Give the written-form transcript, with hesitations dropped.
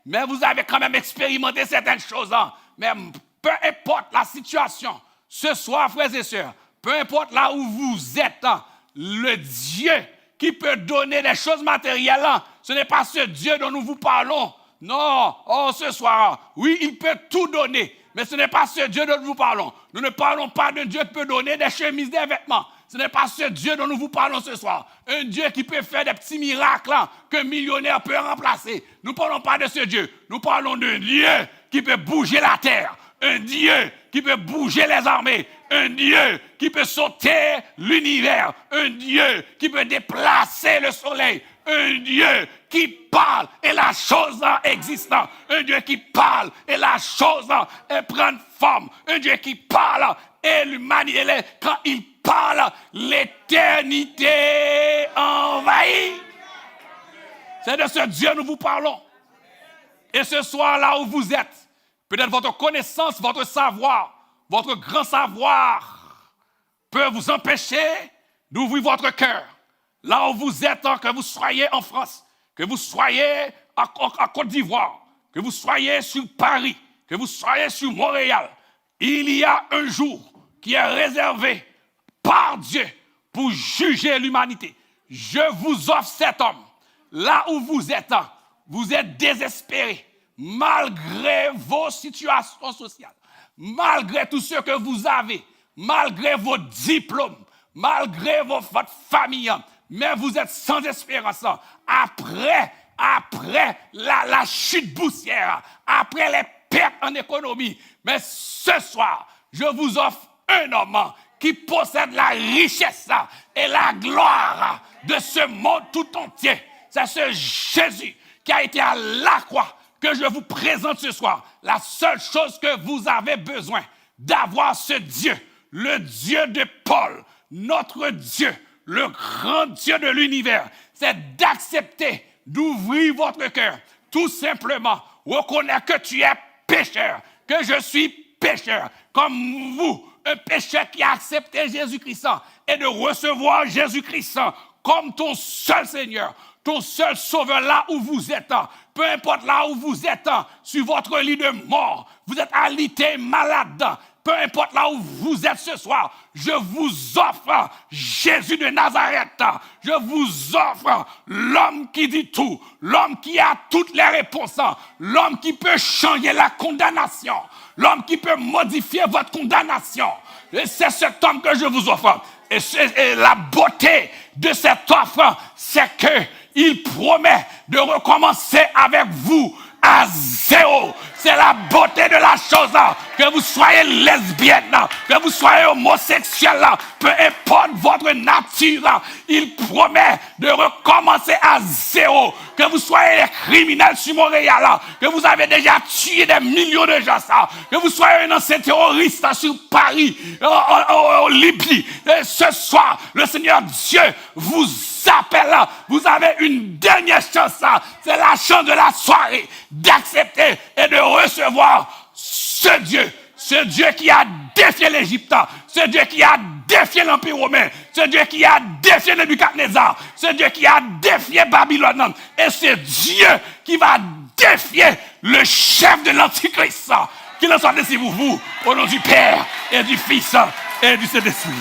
mais vous avez quand même expérimenté certaines choses. Hein. Mais peu importe la situation, ce soir, frères et sœurs, peu importe là où vous êtes, hein, le Dieu qui peut donner des choses matérielles, hein, ce n'est pas ce Dieu dont nous vous parlons. Non, oh, ce soir, oui, il peut tout donner, mais ce n'est pas ce Dieu dont nous vous parlons. Nous ne parlons pas d'un Dieu qui peut donner des chemises, des vêtements. Ce n'est pas ce Dieu dont nous vous parlons ce soir. Un Dieu qui peut faire des petits miracles hein, qu'un millionnaire peut remplacer. Nous ne parlons pas de ce Dieu. Nous parlons d'un Dieu qui peut bouger la terre. Un Dieu qui peut bouger les armées. Un Dieu qui peut sauter l'univers. Un Dieu qui peut déplacer le soleil. Un Dieu qui parle et la chose existe. Un Dieu qui parle et la chose prend forme. Un Dieu qui parle et l'humanité, quand il parle, l'éternité envahit. C'est de ce Dieu que nous vous parlons. Et ce soir, là où vous êtes, peut-être votre connaissance, votre savoir, votre grand savoir peut vous empêcher d'ouvrir votre cœur. Là où vous êtes, que vous soyez en France, que vous soyez à Côte d'Ivoire, que vous soyez sur Paris, que vous soyez sur Montréal, il y a un jour qui est réservé par Dieu pour juger l'humanité. Je vous offre cet homme. Là où vous êtes désespéré, malgré vos situations sociales, malgré tout ce que vous avez, malgré vos diplômes, malgré votre famille, mais vous êtes sans espérance. Après la chute boursière, après les pertes en économie, mais ce soir, je vous offre un homme qui possède la richesse et la gloire de ce monde tout entier. C'est ce Jésus qui a été à la croix que je vous présente ce soir. La seule chose que vous avez besoin d'avoir ce Dieu, le Dieu de Paul, notre Dieu, le grand Dieu de l'univers, c'est d'accepter d'ouvrir votre cœur. Tout simplement, reconnaître que tu es pécheur, que je suis pécheur, comme vous, un pécheur qui a accepté Jésus-Christ et de recevoir Jésus-Christ comme ton seul Seigneur, ton seul sauveur là où vous êtes. Peu importe là où vous êtes, sur votre lit de mort, vous êtes alité, malade, peu importe là où vous êtes ce soir, je vous offre Jésus de Nazareth. Je vous offre l'homme qui dit tout, l'homme qui a toutes les réponses, l'homme qui peut changer la condamnation, l'homme qui peut modifier votre condamnation. Et c'est cet homme que je vous offre. Et la beauté de cette offre, c'est qu'il promet de recommencer avec vous à zéro. C'est la beauté de la chose. Que vous soyez lesbienne, que vous soyez homosexuel, peu importe votre nature, il promet de recommencer à zéro. Que vous soyez criminel sur Montréal, que vous avez déjà tué des millions de gens, que vous soyez un ancien terroriste sur Paris, en Libye. Et ce soir, le Seigneur Dieu vous appelle. Vous avez une dernière chance. C'est la chance de la soirée d'accepter et de recevoir ce Dieu qui a défié l'Égypte, ce Dieu qui a défié l'Empire romain, ce Dieu qui a défié Nebuchadnezzar, ce Dieu qui a défié Babylone, et ce Dieu qui va défier le chef de l'Antichrist. Qu'il en soit ainsi pour vous, au nom du Père et du Fils et du Saint-Esprit.